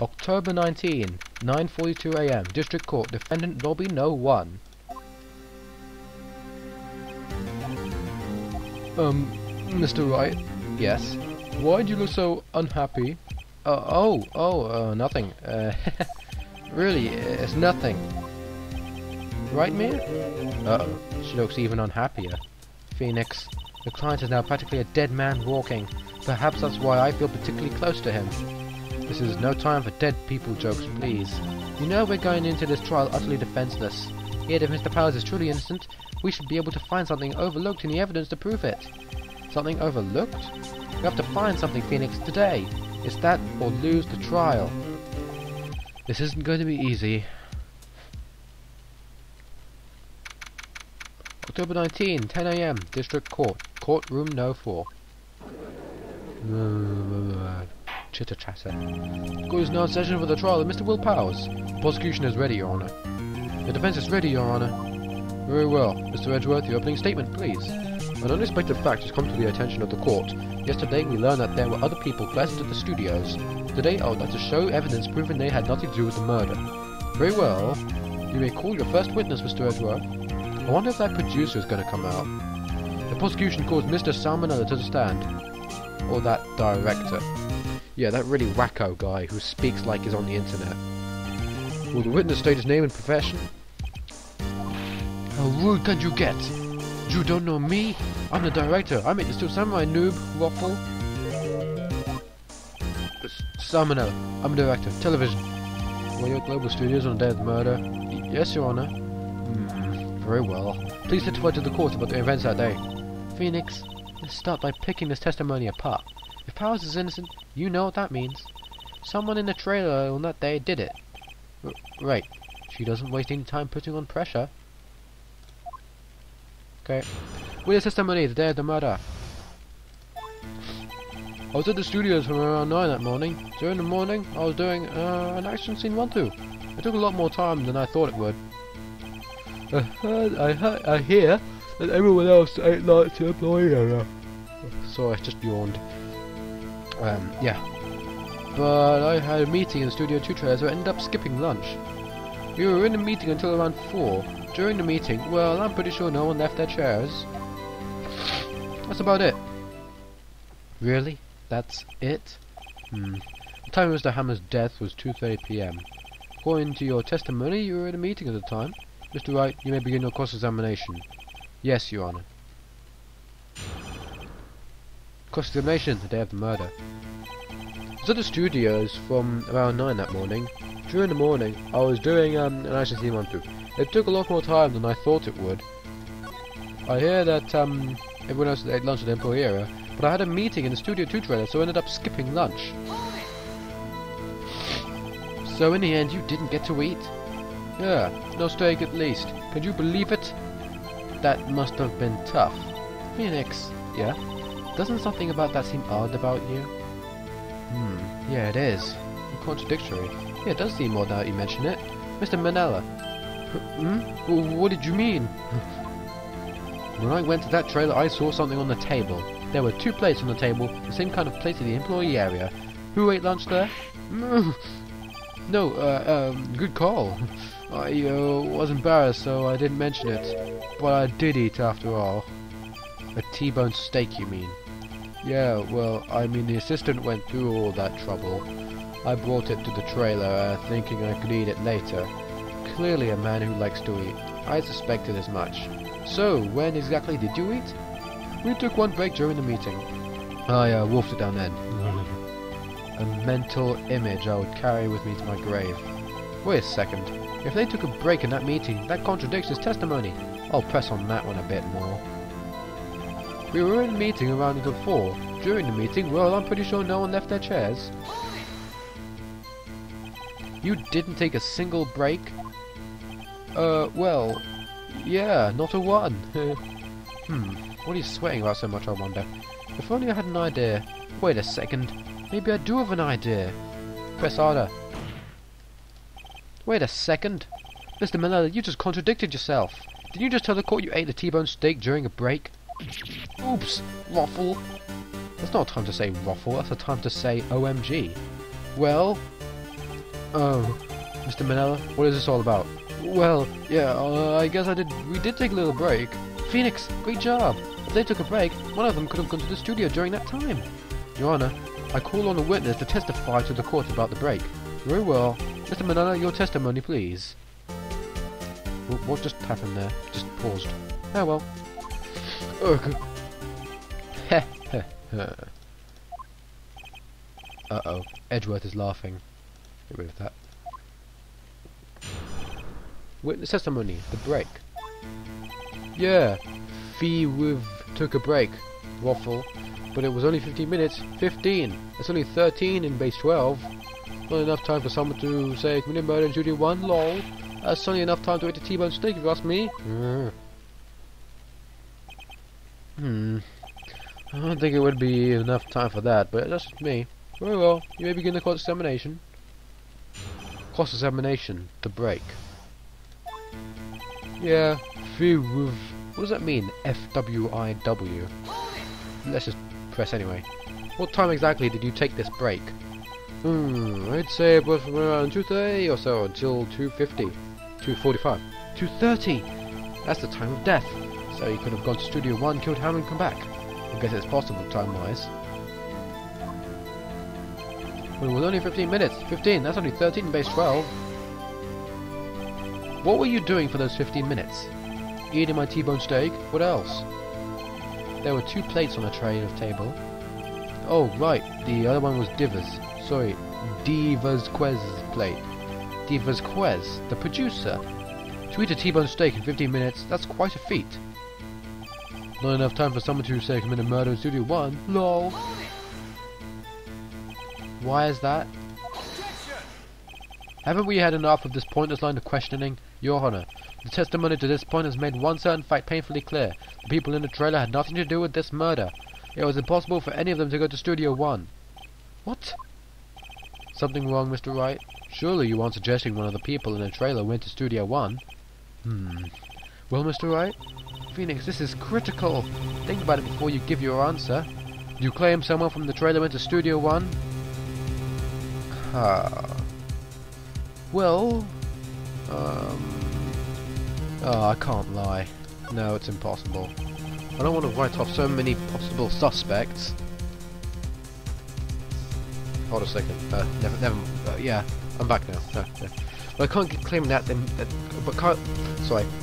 October 19, 9:42 AM, District Court, Defendant Lobby No. 1. Mr. Wright? Yes? Why do you look so unhappy? Nothing. Really, it's nothing. Right, Mia? Uh-oh, she looks even unhappier. Phoenix, the client is now practically a dead man walking. Perhaps that's why I feel particularly close to him. This is no time for dead people jokes, please. You know we're going into this trial utterly defenseless. Yet if Mr. Powers is truly innocent, we should be able to find something overlooked in the evidence to prove it. Something overlooked? We have to find something, Phoenix, today. It's that or lose the trial. This isn't going to be easy. October 19, 10 AM, District Court, Courtroom No. 4. Chitter chatter. Court is now in session for the trial of Mr. Will Powers. The prosecution is ready, Your Honor. The defense is ready, Your Honor. Very well. Mr. Edgeworth, your opening statement, please. An unexpected fact has come to the attention of the court. Yesterday we learned that there were other people present at the studios. Today I would like to show evidence proving they had nothing to do with the murder. Very well. You may call your first witness, Mr. Edgeworth. I wonder if that producer is going to come out. The prosecution calls Mr. Sal Manella to the stand. Or that director. Yeah, that really wacko guy who speaks like he's on the internet. Will the witness state his name and profession? How rude can you get? You don't know me? I'm the director. I make the Steel Samurai, noob. Waffle. Sal Manella. I'm the director. Television. Were you at Global Studios on the day of the murder? Yes, Your Honor. Very well. Please testify to the court about the events that day. Phoenix, let's start by picking this testimony apart. If Powers is innocent, you know what that means. Someone in the trailer on that day did it. Right. She doesn't waste any time putting on pressure. Okay. Witness testimony the day of the murder. I was at the studios from around 9 that morning. During the morning, I was doing an action scene run-through. It took a lot more time than I thought it would. I hear that everyone else ate like the employee area. Sorry, I just yawned. Yeah. But I had a meeting in Studio 2 trailer, so I ended up skipping lunch. We were in the meeting until around 4. During the meeting, well, I'm pretty sure no one left their chairs. That's about it. Really? That's it? The time of Mr. Hammer's death was 2:30 PM. According to your testimony, you were in a meeting at the time. Mr. Wright, you may begin your cross-examination. Yes, Your Honor. Cross-examination, the day of the murder. I was at the studios from around 9 that morning. During the morning, I was doing an action scene run-through. It took a lot more time than I thought it would. I hear that everyone else ate lunch at the employee area, but I had a meeting in the Studio 2 trailer, so I ended up skipping lunch. So in the end, you didn't get to eat? Yeah, no steak at least. Can you believe it? That must have been tough. Phoenix, yeah? Doesn't something about that seem odd about you? Yeah, it is. Contradictory. Yeah, it does seem odd now that you mention it. Mr. Manella. What did you mean? When I went to that trailer, I saw something on the table. There were 2 plates on the table, the same kind of plates in the employee area. Who ate lunch there? No, good call. I was embarrassed, so I didn't mention it. But I did eat after all. A T-bone steak, you mean? Yeah, well, I mean the assistant went through all that trouble. I brought it to the trailer, thinking I could eat it later. Clearly a man who likes to eat. I suspected as much. So, when exactly did you eat? We took 1 break during the meeting. I wolfed it down then. A mental image I would carry with me to my grave. Wait a second. If they took a break in that meeting, that contradicts his testimony. I'll press on that one a bit more. We were in a meeting around until 4. During the meeting, well, I'm pretty sure no one left their chairs. You didn't take a single break? Well, yeah, not a one. What are you sweating about so much, I wonder? If only I had an idea. Wait a second. Maybe I do have an idea. Press harder. Wait a second. Mr. Manella, you just contradicted yourself. Didn't you just tell the court you ate a T-bone steak during a break? Oops, waffle. That's not a time to say waffle, that's a time to say OMG. Well, Oh, Mr. Manella, what is this all about? Well, yeah, I guess we did take a little break. Phoenix, great job! If they took a break, one of them could have gone to the studio during that time. Your Honor, I call on a witness to testify to the court about the break. Very well. Mr. Manella, your testimony, please. What just happened there? Just paused. Oh well. Ugh. Uh-oh. Edgeworth is laughing. Get rid of that. Witness testimony. The break. Yeah. Took a break. Waffle. But it was only 15 minutes. 15! It's only 13 in base 12. Not enough time for someone to say committed murder in Studio 1, lol. That's only enough time to eat a T-bone steak if you ask me. I don't think it would be enough time for that, but that's just me. Very well, you may begin the cross-examination. Cross-examination. The break. Yeah, what does that mean? F-W-I-W. Let's just press anyway. What time exactly did you take this break? I'd say it was from around 2:30 or so until 2:50. 2:45. 2:30! That's the time of death. So you could have gone to Studio 1, killed Hammond, and come back. I guess it's possible time-wise. But it was only 15 minutes. 15, that's only 13 in base 12. What were you doing for those 15 minutes? Eating my T-bone steak? What else? There were 2 plates on a tray of table. Oh, right, the other one was Diva's Quez's plate. Diva's Quez, the producer. To eat a T-bone steak in 15 minutes, that's quite a feat. Not enough time for someone to say committed murder in Studio 1, lol. Why is that? Haven't we had enough of this pointless line of questioning? Your Honor, the testimony to this point has made one certain fact painfully clear. The people in the trailer had nothing to do with this murder. It was impossible for any of them to go to Studio 1. What? Something wrong, Mr. Wright? Surely you aren't suggesting one of the people in the trailer went to Studio 1? Well, Mr. Wright? Phoenix, this is critical. Think about it before you give your answer. Do you claim someone from the trailer went to Studio 1? Well... I can't lie. No, it's impossible. I don't want to write off so many possible suspects. Hold a second. Yeah, I'm back now. But I can't keep claiming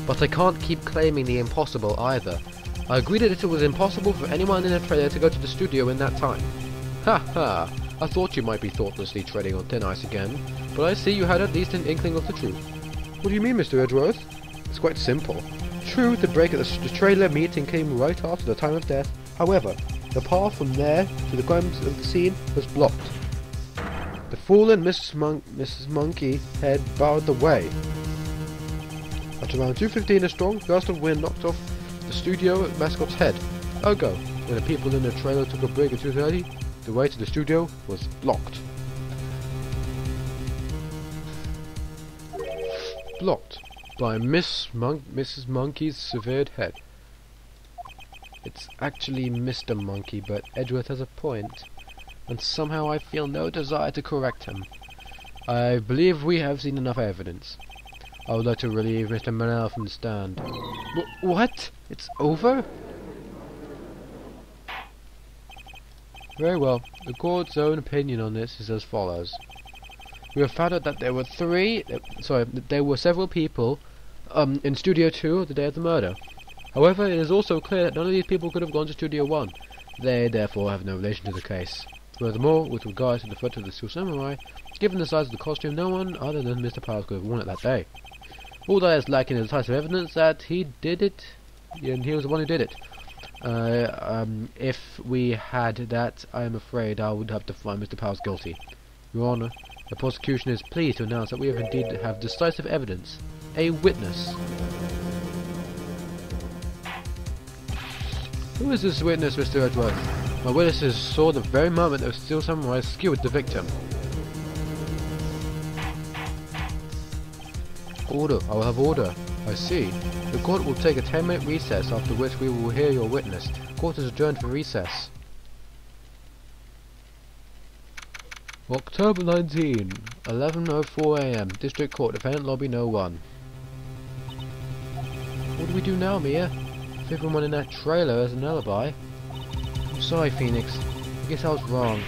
but I can't keep claiming the impossible either. I agreed that it was impossible for anyone in the trailer to go to the studio in that time. Ha ha! I thought you might be thoughtlessly treading on thin ice again, but I see you had at least an inkling of the truth. What do you mean, Mr. Edgeworth? It's quite simple. True, the break at the trailer meeting came right after the time of death. However, the path from there to the crime of the scene was blocked. The fallen Mrs. Monkey head barred the way. At around 2:15, a strong gust of wind knocked off the studio mascot's head. Ergo, when the people in the trailer took a break at 2:30, the way to the studio was blocked. Blocked by Mrs. Monkey's severed head. It's actually Mr. Monkey, but Edgeworth has a point, and somehow I feel no desire to correct him. I believe we have seen enough evidence. I would like to relieve Mr. Manella from the stand. What? It's over? Very well. The court's own opinion on this is as follows. We have found out that there were several people in Studio 2 the day of the murder. However, it is also clear that none of these people could have gone to Studio 1. They, therefore, have no relation to the case. Furthermore, with regard to the foot of the Steel Samurai, given the size of the costume, no one other than Mr. Powers could have worn it that day. All that is lacking is decisive evidence that he did it, and he was the one who did it. If we had that, I am afraid I would have to find Mr. Powers guilty. Your Honour, the prosecution is pleased to announce that we have indeed have decisive evidence. A witness. Who is this witness, Mr. Edgeworth? My witnesses saw the very moment that Steel Samurai skewered the victim. Order. I will have order. I see. The court will take a 10-minute recess, after which we will hear your witness. Court is adjourned for recess. October 19, 11:04 AM, District Court, Defendant Lobby No. 1. What do we do now, Mia? If everyone in that trailer has an alibi. I'm sorry, Phoenix. I guess I was wrong.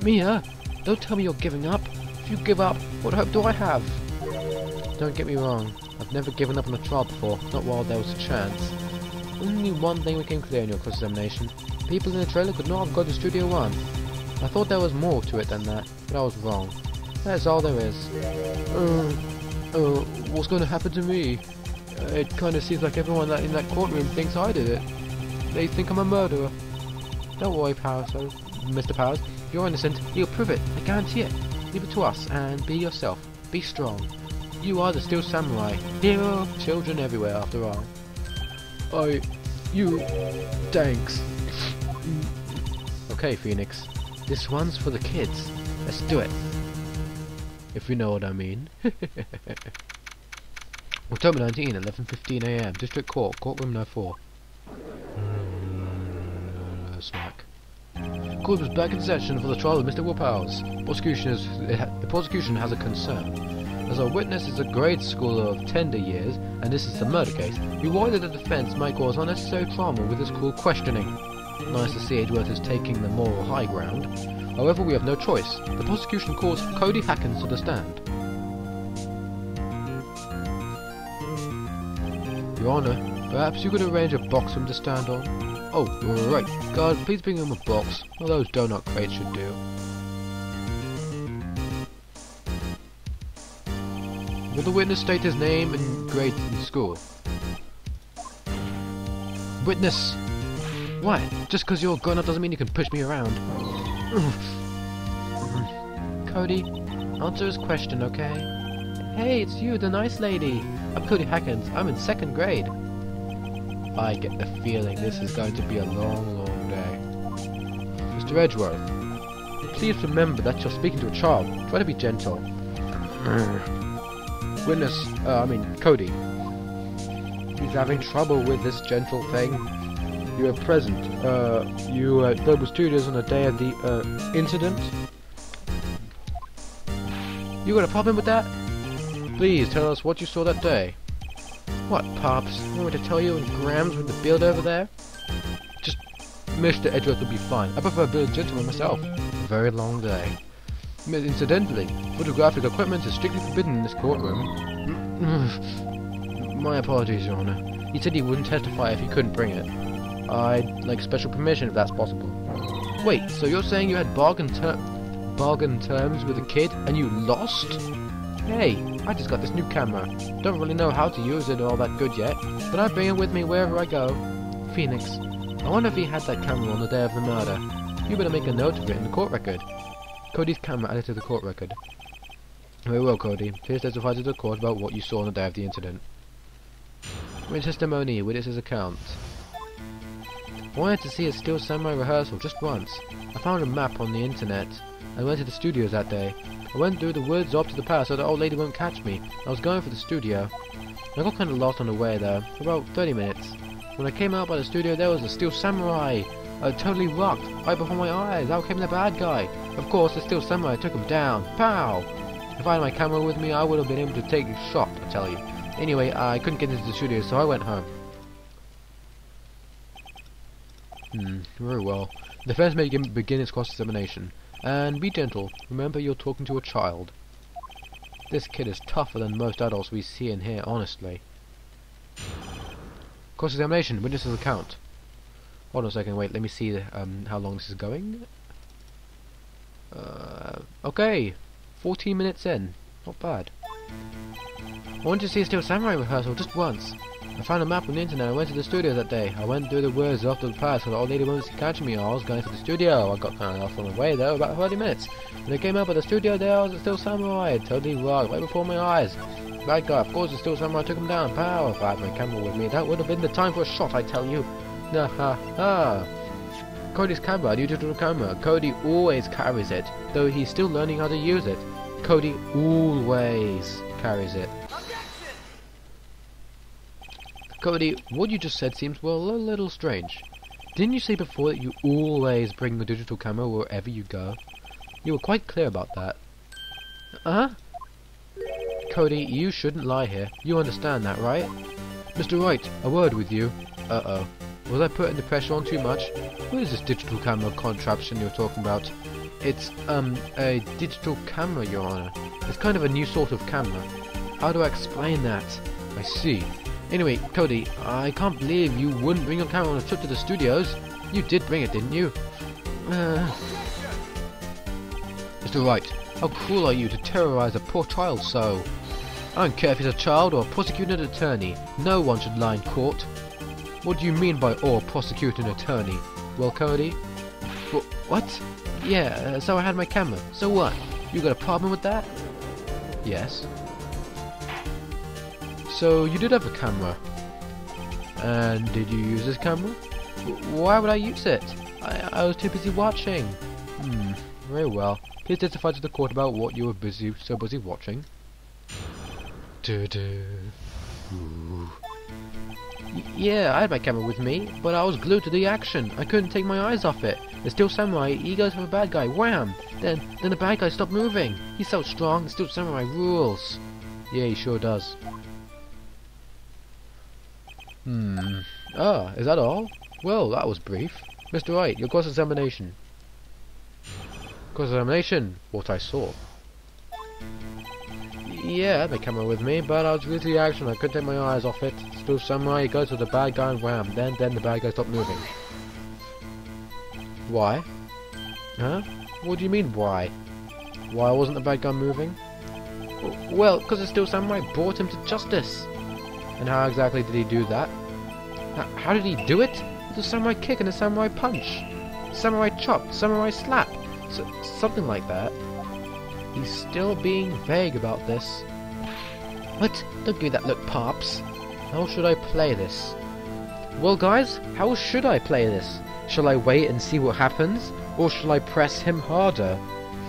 Mia! Don't tell me you're giving up. If you give up, what hope do I have? Don't get me wrong. I've never given up on a trial before, not while there was a chance. Only one thing became clear in your cross-examination. People in the trailer could not have gone to Studio 1. I thought there was more to it than that, but I was wrong. That's all there is. What's going to happen to me? It kind of seems like everyone in that courtroom thinks I did it. They think I'm a murderer. Don't worry, Mr. Powers. If you're innocent, you'll prove it. I guarantee it. Leave it to us, and be yourself. Be strong. You are the Steel Samurai. Hero of children everywhere, after all. Thanks. Okay, Phoenix. This one's for the kids. Let's do it. If you know what I mean. October 19, 11:15 AM, District Court, Courtroom No. 4. Smack. Court was back in session for the trial of Mr. Powers. The prosecution has a concern. As our witness is a grade schooler of tender years, and this is a murder case, we worry that the defense might cause unnecessary trauma with this cruel questioning. Nice to see Edgeworth is taking the moral high ground. However, we have no choice. The prosecution calls Cody Hackins to the stand. Your Honor, perhaps you could arrange a box for him to stand on? Oh, right. Guard, please bring him a box. Well, those donut crates should do. Will the witness state his name and grade in school? Witness! What? Just because you're grown up doesn't mean you can push me around. Cody, answer his question, okay? Hey, it's you, the nice lady. I'm Cody Hackins. I'm in 2nd grade. I get the feeling this is going to be a long, long day. Mr. Edgeworth, please remember that you're speaking to a child. Try to be gentle. Witness, Cody. He's having trouble with this gentle thing. You were present. You were at Global Studios on the day of the, incident? You got a problem with that? Please tell us what you saw that day. What, Pops? You want me to tell you in grams with the build over there? Just, Mr. Edgeworth will be fine. I prefer Bill Gentleman myself. A very long day. Incidentally, photographic equipment is strictly forbidden in this courtroom. My apologies, Your Honor. He said he wouldn't testify if he couldn't bring it. I'd like special permission if that's possible. Wait, so you're saying you had bargain terms with a kid and you lost? Hey, I just got this new camera. Don't really know how to use it all that good yet, but I bring it with me wherever I go. Phoenix, I wonder if he had that camera on the day of the murder. You better make a note of it in the court record. Cody's camera added to the court record. Very well, Cody. Please testify to the court about what you saw on the day of the incident. Man Testimony, witness's account. I wanted to see a Steel Samurai rehearsal just once. I found a map on the internet. I went to the studios that day. I went through the woods up to the pass so the old lady won't catch me. I was going for the studio. I got kind of lost on the way though, for about 30 minutes. When I came out by the studio there was a Steel Samurai. Totally rocked, right before my eyes. Out came the bad guy. Of course, the Steel Samurai took him down. Pow! If I had my camera with me, I would have been able to take a shot, I tell you. Anyway, I couldn't get into the studio, so I went home. Very well. The defense may begin its cross-examination. And be gentle. Remember, you're talking to a child. This kid is tougher than most adults we see in here, honestly. Cross-examination, witness's account. Hold on a second, wait, let me see how long this is going. Okay, 14 minutes in. Not bad. I wanted to see a Steel Samurai rehearsal just once. I found a map on the internet and I went to the studio that day. I went through the woods after the pass so the old lady won't catch me. I was going to the studio. I got kind of lost on the way though, about 30 minutes. When I came up at the studio there was a Steel Samurai. Totally rocked, right before my eyes. Bad guy, of course the Steel Samurai took him down. Pow! If I had my camera with me, that would have been the time for a shot, I tell you. Ha ha ha! Cody's camera, new digital camera. Cody always carries it, though he's still learning how to use it. Cody always carries it. Cody, what you just said seems, well, a little strange. Didn't you say before that you always bring the digital camera wherever you go? You were quite clear about that. Huh? Cody, you shouldn't lie here. You understand that, right? Mr. Wright, a word with you. Uh-oh. Was I putting the pressure on too much? What is this digital camera contraption you're talking about? It's, a digital camera, Your Honor. It's kind of a new sort of camera. How do I explain that? I see. Anyway, Cody, I can't believe you wouldn't bring your camera on a trip to the studios. You did bring it, didn't you? Mr. Wright, how cruel are you to terrorize a poor child so? I don't care if he's a child or a prosecuting attorney. No one should lie in court. What do you mean by or prosecuting attorney? Well, Cody? What? Yeah, so I had my camera. So what? You got a problem with that? Yes. So you did have a camera. And did you use this camera? Why would I use it? I was too busy watching. Very well. Please testify to the court about what you were so busy watching. Yeah, I had my camera with me, but I was glued to the action. I couldn't take my eyes off it. The Steel Samurai, he goes for the bad guy, wham! Then the bad guy stopped moving. He's so strong, the Steel Samurai rules. Yeah, he sure does. Ah, is that all? Well, that was brief. Mr. Wright, your cross-examination. Cross-examination, what I saw. Yeah, I had my camera with me, but I was glued to the action. I couldn't take my eyes off it. Still Samurai, he goes to the bad guy and wham. Then the bad guy stopped moving. Why? Huh? What do you mean, why? Why wasn't the bad guy moving? Well, because the Steel Samurai brought him to justice. And how exactly did he do that? How did he do it? With a samurai kick and a samurai punch. Samurai chop, samurai slap. Something like that. He's still being vague about this. What? Don't give me that look, Pops. How should I play this? Well, guys, how should I play this? Shall I wait and see what happens? Or shall I press him harder?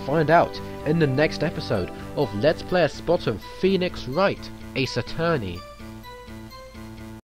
Find out in the next episode of Let's Play a Spot of Phoenix Wright, Ace Attorney.